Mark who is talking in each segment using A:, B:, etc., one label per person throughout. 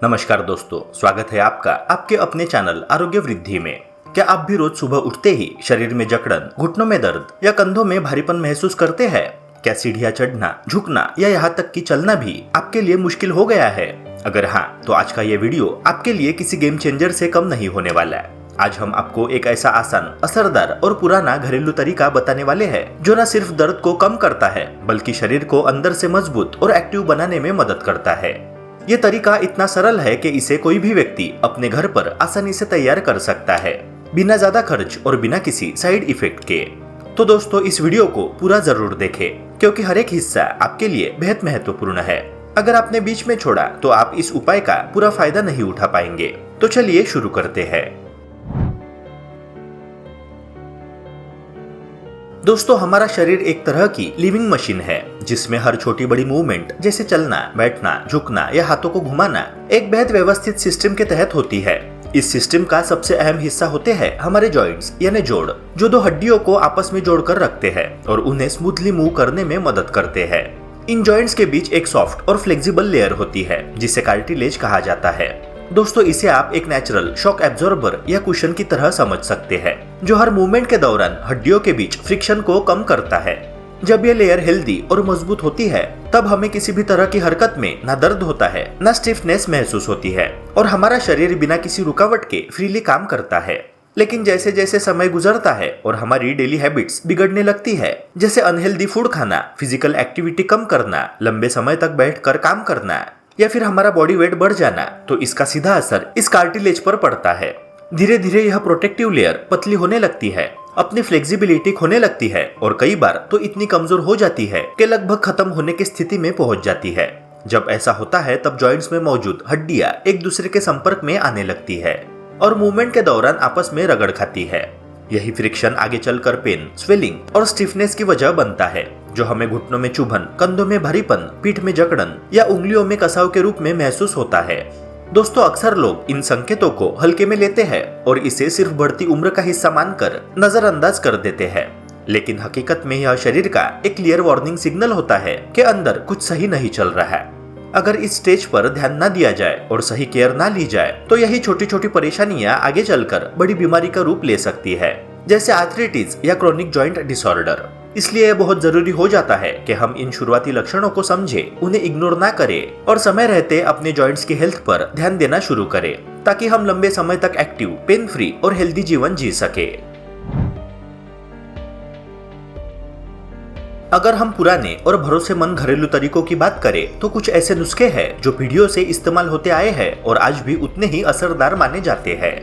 A: नमस्कार दोस्तों, स्वागत है आपका आपके अपने चैनल आरोग्य वृद्धि में। क्या आप भी रोज सुबह उठते ही शरीर में जकड़न, घुटनों में दर्द या कंधों में भारीपन महसूस करते हैं? क्या सीढ़ियां चढ़ना, झुकना या यहाँ तक कि चलना भी आपके लिए मुश्किल हो गया है? अगर हाँ, तो आज का ये वीडियो आपके लिए किसी गेम चेंजर से कम नहीं होने वाला है। आज हम आपको एक ऐसा आसान, असरदार और पुराना घरेलू तरीका बताने वाले हैं जो न सिर्फ दर्द को कम करता है बल्कि शरीर को अंदर से मजबूत और एक्टिव बनाने में मदद करता है। ये तरीका इतना सरल है कि इसे कोई भी व्यक्ति अपने घर पर आसानी से तैयार कर सकता है, बिना ज्यादा खर्च और बिना किसी साइड इफेक्ट के। तो दोस्तों, इस वीडियो को पूरा जरूर देखें क्योंकि हर एक हिस्सा आपके लिए बेहद महत्वपूर्ण है। अगर आपने बीच में छोड़ा तो आप इस उपाय का पूरा फायदा नहीं उठा पाएंगे। तो चलिए शुरू करते हैं। दोस्तों, हमारा शरीर एक तरह की लिविंग मशीन है जिसमें हर छोटी बड़ी मूवमेंट जैसे चलना, बैठना, झुकना या हाथों को घुमाना एक बेहद व्यवस्थित सिस्टम के तहत होती है। इस सिस्टम का सबसे अहम हिस्सा होते हैं हमारे जॉइंट्स यानी जोड़, जो दो हड्डियों को आपस में जोड़कर रखते हैं और उन्हें स्मूथली मूव करने में मदद करते हैं। इन जॉइंट्स के बीच एक सॉफ्ट और फ्लेक्सिबल लेयर होती है जिसे कार्टिलेज कहा जाता है। दोस्तों, इसे आप एक नेचुरल शॉक एब्जॉर्बर या कुशन की तरह समझ सकते हैं जो हर मूवमेंट के दौरान हड्डियों के बीच फ्रिक्शन को कम करता है। जब ये लेयर हेल्दी और मजबूत होती है तब हमें किसी भी तरह की हरकत में न दर्द होता है, न स्टिफनेस महसूस होती है और हमारा शरीर बिना किसी रुकावट के फ्रीली काम करता है। लेकिन जैसे जैसे समय गुजरता है और हमारी डेली हैबिट्स बिगड़ने लगती है, जैसे अनहेल्दी फूड खाना, फिजिकल एक्टिविटी कम करना, लंबे समय तक बैठकर काम करना या फिर हमारा बॉडी वेट बढ़ जाना, तो इसका सीधा असर इस कार्टिलेज पर पड़ता है। धीरे धीरे यह प्रोटेक्टिव लेयर पतली होने लगती है, अपनी फ्लेक्सिबिलिटी खोने लगती है और कई बार तो इतनी कमजोर हो जाती है कि लगभग खत्म होने की स्थिति में पहुंच जाती है। जब ऐसा होता है तब जॉइंट्स में मौजूद हड्डियां एक दूसरे के संपर्क में आने लगती है और मूवमेंट के दौरान आपस में रगड़ खाती है। यही फ्रिक्शन आगे चलकर पेन, स्वेलिंग और स्टिफनेस की वजह बनता है, जो हमें घुटनों में चुभन, कंधों में भारीपन, पीठ में जकड़न या उंगलियों में कसाव के रूप में महसूस होता है। दोस्तों, अक्सर लोग इन संकेतों को हल्के में लेते हैं और इसे सिर्फ बढ़ती उम्र का हिस्सा मानकर नजरअंदाज कर देते हैं। लेकिन हकीकत में यह शरीर का एक क्लियर वार्निंग सिग्नल होता है कि अंदर कुछ सही नहीं चल रहा है। अगर इस स्टेज पर ध्यान न दिया जाए और सही केयर ना ली जाए तो यही छोटी छोटी परेशानियां आगे चलकर बड़ी बीमारी का रूप ले सकती है, जैसे आर्थराइटिस या क्रोनिक जॉइंट डिसऑर्डर। इसलिए यह बहुत जरूरी हो जाता है कि हम इन शुरुआती लक्षणों को समझें, उन्हें इग्नोर ना करें और समय रहते अपने जॉइंट्स की हेल्थ पर ध्यान देना शुरू करें ताकि हम लंबे समय तक एक्टिव, पेन फ्री और हेल्दी जीवन जी सके। अगर हम पुराने और भरोसेमंद घरेलू तरीकों की बात करें तो कुछ ऐसे नुस्खे हैं जो पीढ़ियों से इस्तेमाल होते आए हैं और आज भी उतने ही असरदार माने जाते हैं।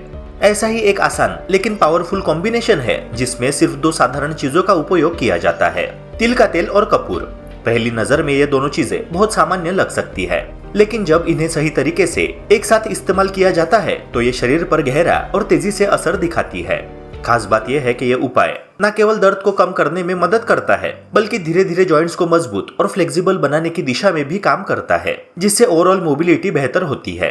A: ऐसा ही एक आसान लेकिन पावरफुल कॉम्बिनेशन है जिसमें सिर्फ दो साधारण चीजों का उपयोग किया जाता है, तिल का तेल और कपूर। पहली नजर में ये दोनों चीजें बहुत सामान्य लग सकती है, लेकिन जब इन्हें सही तरीके से एक साथ इस्तेमाल किया जाता है तो ये शरीर पर गहरा और तेजी से असर दिखाती है। खास बात यह है कि यह उपाय न केवल दर्द को कम करने में मदद करता है बल्कि धीरे धीरे जॉइंट्स को मजबूत और फ्लेक्सिबल बनाने की दिशा में भी काम करता है, जिससे ओवरऑल मोबिलिटी बेहतर होती है।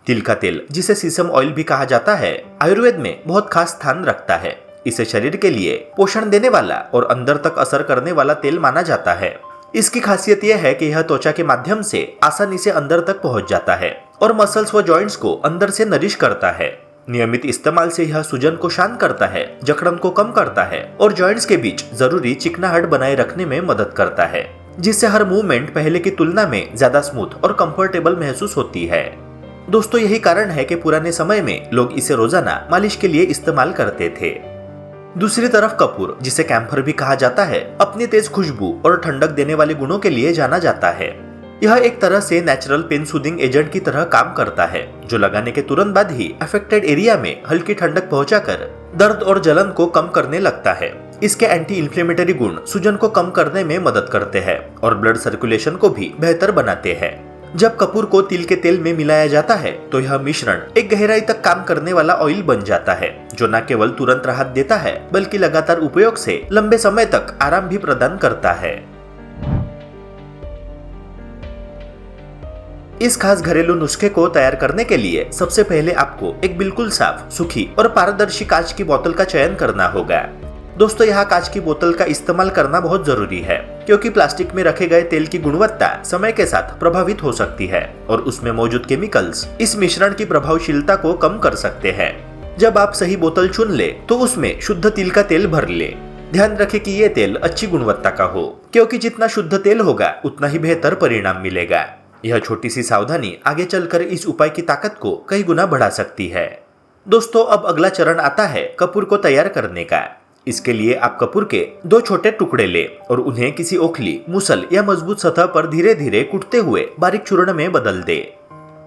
A: तिल का तेल, जिसे सीसम ऑयल भी कहा जाता है, आयुर्वेद में बहुत खास स्थान रखता है। इसे शरीर के लिए पोषण देने वाला और अंदर तक असर करने वाला तेल माना जाता है। इसकी खासियत यह है कि यह त्वचा के माध्यम से आसानी से अंदर तक पहुंच जाता है और मसल्स व जॉइंट्स को अंदर से नरिश करता है। नियमित इस्तेमाल से यह सूजन को शांत करता है, जकड़न को कम करता है और जॉइंट्स के बीच जरूरी चिकनाहट बनाए रखने में मदद करता है, जिससे हर मूवमेंट पहले की तुलना में ज्यादा स्मूथ और कंफर्टेबल महसूस होती है। दोस्तों, यही कारण है कि पुराने समय में लोग इसे रोजाना मालिश के लिए इस्तेमाल करते थे। दूसरी तरफ कपूर, जिसे कैम्फर भी कहा जाता है, अपनी तेज खुशबू और ठंडक देने वाले गुणों के लिए जाना जाता है। यह एक तरह से नेचुरल पेन सूदिंग एजेंट की तरह काम करता है, जो लगाने के तुरंत बाद ही अफेक्टेड एरिया में हल्की ठंडक पहुंचाकर दर्द और जलन को कम करने लगता है। इसके एंटी इन्फ्लेमेटरी गुण सूजन को कम करने में मदद करते हैं और ब्लड सर्कुलेशन को भी बेहतर बनाते हैं। जब कपूर को तिल के तेल में मिलाया जाता है तो यह मिश्रण एक गहराई तक काम करने वाला ऑयल बन जाता है, जो न केवल तुरंत राहत देता है बल्कि लगातार उपयोग से लंबे समय तक आराम भी प्रदान करता है। इस खास घरेलू नुस्खे को तैयार करने के लिए सबसे पहले आपको एक बिल्कुल साफ, सूखी और पारदर्शी कांच की बोतल का चयन करना होगा। दोस्तों यहाँ कांच की बोतल का इस्तेमाल करना बहुत जरूरी है, क्योंकि प्लास्टिक में रखे गए तेल की गुणवत्ता समय के साथ प्रभावित हो सकती है और उसमें मौजूद केमिकल्स इस मिश्रण की प्रभावशीलता को कम कर सकते हैं। जब आप सही बोतल चुन ले तो उसमें शुद्ध तिल का तेल भर ले। ध्यान रखें कि ये तेल अच्छी गुणवत्ता का हो, क्योंकि जितना शुद्ध तेल होगा उतना ही बेहतर परिणाम मिलेगा। यह छोटी सी सावधानी आगे चलकर इस उपाय की ताकत को कई गुना बढ़ा सकती है। दोस्तों अब अगला चरण आता है कपूर को तैयार करने का। इसके लिए आप कपूर के 2 छोटे टुकड़े ले और उन्हें किसी ओखली, मुसल या मजबूत सतह पर धीरे धीरे कुटते हुए बारीक चूर्ण में बदल दे।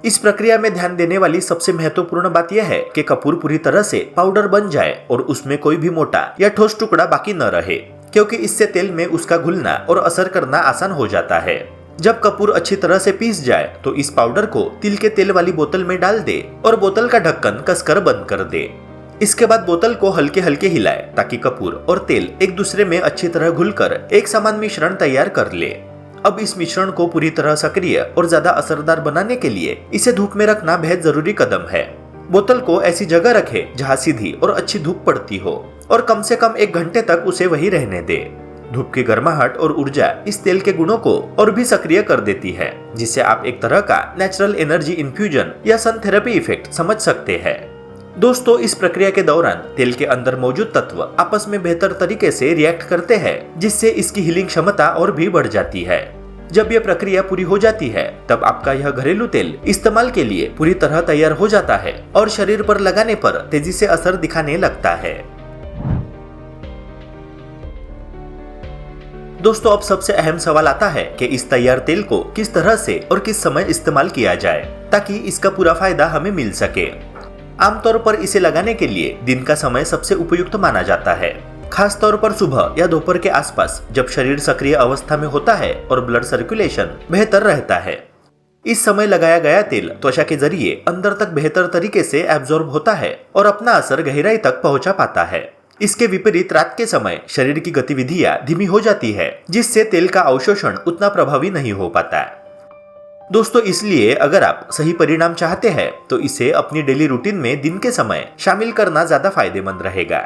A: इस प्रक्रिया में ध्यान देने वाली सबसे महत्वपूर्ण बात यह है कि कपूर पूरी तरह से पाउडर बन जाए और उसमें कोई भी मोटा या ठोस टुकड़ा बाकी न रहे, क्योंकि इससे तेल में उसका घुलना और असर करना आसान हो जाता है। जब कपूर अच्छी तरह से पीस जाए तो इस पाउडर को तिल के तेल वाली बोतल में डाल दे और बोतल का ढक्कन कसकर बंद कर दे। इसके बाद बोतल को हल्के हल्के हिलाए ताकि कपूर और तेल एक दूसरे में अच्छी तरह घुलकर एक समान मिश्रण तैयार कर ले। अब इस मिश्रण को पूरी तरह सक्रिय और ज्यादा असरदार बनाने के लिए इसे धूप में रखना बेहद जरूरी कदम है। बोतल को ऐसी जगह रखे जहाँ सीधी और अच्छी धूप पड़ती हो और कम से कम 1 घंटे तक उसे वही रहने दे। धूप की गर्माहट और ऊर्जा इस तेल के गुणों को और भी सक्रिय कर देती है, जिससे आप एक तरह का नेचुरल एनर्जी इन्फ्यूजन या सन थेरेपी इफेक्ट समझ सकते हैं। दोस्तों इस प्रक्रिया के दौरान तेल के अंदर मौजूद तत्व आपस में बेहतर तरीके से रिएक्ट करते हैं, जिससे इसकी हीलिंग क्षमता और भी बढ़ जाती है। जब यह प्रक्रिया पूरी हो जाती है तब आपका यह घरेलू तेल इस्तेमाल के लिए पूरी तरह तैयार हो जाता है और शरीर पर लगाने पर तेजी से असर दिखाने लगता है। दोस्तों अब सबसे अहम सवाल आता है कि इस तैयार तेल को किस तरह से और किस समय इस्तेमाल किया जाए ताकि इसका पूरा फायदा हमें मिल सके। आमतौर पर इसे लगाने के लिए दिन का समय सबसे उपयुक्त माना जाता है, खास तौर पर सुबह या दोपहर के आसपास, जब शरीर सक्रिय अवस्था में होता है और ब्लड सर्कुलेशन बेहतर रहता है। इस समय लगाया गया तेल त्वचा के जरिए अंदर तक बेहतर तरीके से एब्जॉर्ब होता है और अपना असर गहराई तक पहुंचा पाता है। इसके विपरीत रात के समय शरीर की गतिविधियां धीमी हो जाती है, जिससे तेल का अवशोषण उतना प्रभावी नहीं हो पाता। दोस्तों इसलिए अगर आप सही परिणाम चाहते हैं तो इसे अपनी डेली रूटीन में दिन के समय शामिल करना ज्यादा फायदेमंद रहेगा।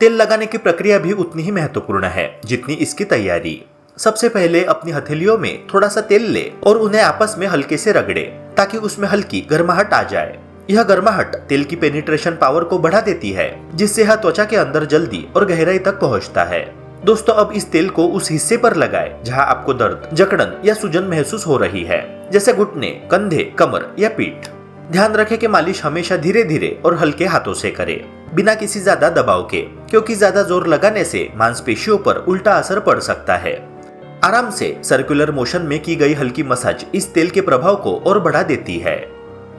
A: तेल लगाने की प्रक्रिया भी उतनी ही महत्वपूर्ण है जितनी इसकी तैयारी। सबसे पहले अपनी हथेलियों में थोड़ा सा तेल ले और उन्हें आपस में हल्के से रगड़े ताकि उसमें हल्की गर्माहट आ जाए। यह गर्माहट तेल की पेनिट्रेशन पावर को बढ़ा देती है, जिससे यह त्वचा के अंदर जल्दी और गहराई तक पहुंचता है। दोस्तों अब इस तेल को उस हिस्से पर लगाएं जहां आपको दर्द, जकड़न या सूजन महसूस हो रही है, जैसे घुटने, कंधे, कमर या पीठ। ध्यान रखें कि मालिश हमेशा धीरे धीरे और हल्के हाथों से करें, बिना किसी ज्यादा दबाव के, क्योंकि ज्यादा जोर लगाने से मांसपेशियों पर उल्टा असर पड़ सकता है। आराम से सर्कुलर मोशन में की गई हल्की मसाज इस तेल के प्रभाव को और बढ़ा देती है।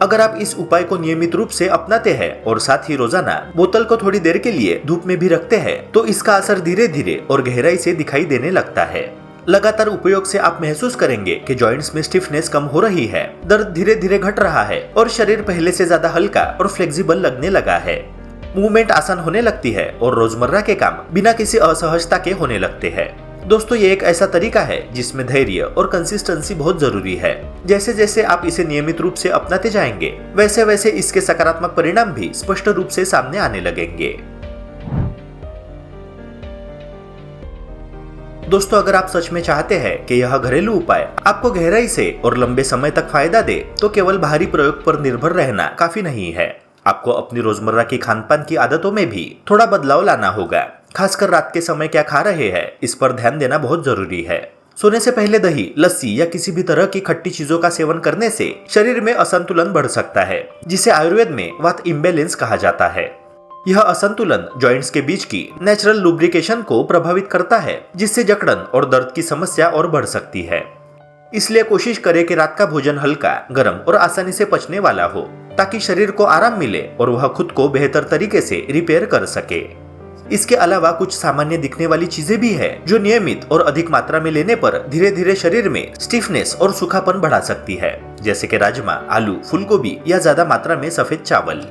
A: अगर आप इस उपाय को नियमित रूप से अपनाते हैं और साथ ही रोजाना बोतल को थोड़ी देर के लिए धूप में भी रखते हैं तो इसका असर धीरे धीरे और गहराई से दिखाई देने लगता है। लगातार उपयोग से आप महसूस करेंगे कि जॉइंट्स में स्टिफनेस कम हो रही है, दर्द धीरे धीरे घट रहा है और शरीर पहले से ज्यादा हल्का और फ्लेक्सिबल लगने लगा है। मूवमेंट आसान होने लगती है और रोजमर्रा के काम बिना किसी असहजता के होने लगते हैं। दोस्तों ये एक ऐसा तरीका है जिसमें धैर्य और कंसिस्टेंसी बहुत जरूरी है। जैसे जैसे आप इसे नियमित रूप से अपनाते जाएंगे वैसे वैसे इसके सकारात्मक परिणाम भी स्पष्ट रूप से सामने आने लगेंगे। दोस्तों अगर आप सच में चाहते हैं कि यह घरेलू उपाय आपको गहराई से और लंबे समय तक फायदा दे तो केवल बाहरी प्रयोग पर निर्भर रहना काफी नहीं है। आपको अपनी रोजमर्रा की खानपान की आदतों में भी थोड़ा बदलाव लाना होगा। खासकर रात के समय क्या खा रहे हैं इस पर ध्यान देना बहुत जरूरी है। सोने से पहले दही, लस्सी या किसी भी तरह की खट्टी चीजों का सेवन करने से शरीर में असंतुलन बढ़ सकता है, जिसे आयुर्वेद में वात इम्बैलेंस कहा जाता है। यह असंतुलन जॉइंट्स के बीच की नेचुरल लुब्रिकेशन को प्रभावित करता है, जिससे जकड़न और दर्द की समस्या और बढ़ सकती है। इसलिए कोशिश करें कि रात का भोजन हल्का, गर्म और आसानी से पचने वाला हो, ताकि शरीर को आराम मिले और वह खुद को बेहतर तरीके से रिपेयर कर सके। इसके अलावा कुछ सामान्य दिखने वाली चीजें भी है जो नियमित और अधिक मात्रा में लेने पर धीरे धीरे शरीर में स्टिफनेस और सूखापन बढ़ा सकती है, जैसे कि राजमा, आलू, फूलगोभी या ज्यादा मात्रा में सफेद चावल।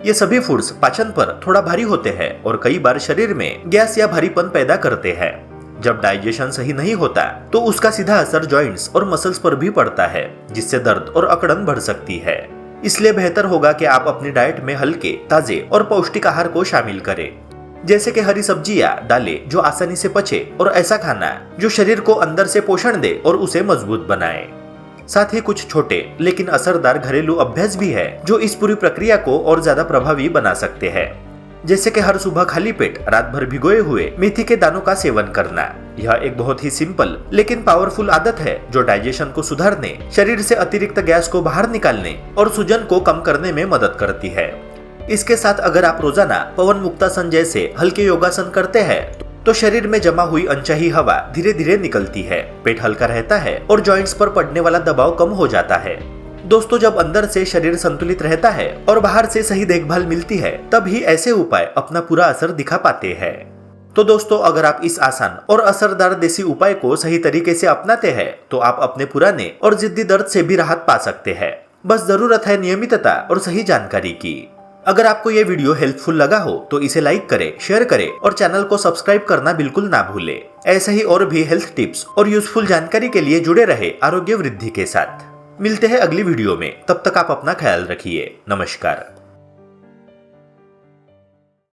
A: ये सभी फूड्स पाचन पर थोड़ा भारी होते हैं और कई बार शरीर में गैस या भारीपन पैदा करते हैं। जब डाइजेशन सही नहीं होता तो उसका सीधा असर जॉइंट्स और मसल्स पर भी पड़ता है, जिससे दर्द और अकड़न बढ़ सकती है। इसलिए बेहतर होगा कि आप अपनी डाइट में हल्के, ताजे और पौष्टिक आहार को शामिल करें। जैसे कि हरी सब्जियां, दालें जो आसानी से पचे और ऐसा खाना जो शरीर को अंदर से पोषण दे और उसे मजबूत बनाए। साथ ही कुछ छोटे लेकिन असरदार घरेलू अभ्यास भी है जो इस पूरी प्रक्रिया को और ज्यादा प्रभावी बना सकते हैं। जैसे कि हर सुबह खाली पेट रात भर भिगोए हुए मेथी के दानों का सेवन करना। यह एक बहुत ही सिंपल लेकिन पावरफुल आदत है जो डाइजेशन को सुधारने, शरीर से अतिरिक्त गैस को बाहर निकालने और सूजन को कम करने में मदद करती है। इसके साथ अगर आप रोजाना पवन मुक्तासन जैसे हल्के योगासन करते हैं तो शरीर में जमा हुई अनचाही हवा धीरे धीरे निकलती है, पेट हल्का रहता है और जॉइंट्स पर पड़ने वाला दबाव कम हो जाता है। दोस्तों, जब अंदर से शरीर संतुलित रहता है और बाहर से सही देखभाल मिलती है तभी ऐसे उपाय अपना पूरा असर दिखा पाते हैं। तो दोस्तों, अगर आप इस आसान और असरदार देसी उपाय को सही तरीके से अपनाते हैं तो आप अपने पुराने और जिद्दी दर्द से भी राहत पा सकते हैं। बस जरूरत है नियमितता और सही जानकारी की। अगर आपको ये वीडियो हेल्पफुल लगा हो तो इसे लाइक करें, शेयर करें और चैनल को सब्सक्राइब करना बिल्कुल ना भूलें। ऐसे ही और भी हेल्थ टिप्स और यूजफुल जानकारी के लिए जुड़े रहे आरोग्य वृद्धि के साथ। मिलते हैं अगली वीडियो में, तब तक आप अपना ख्याल रखिए। नमस्कार।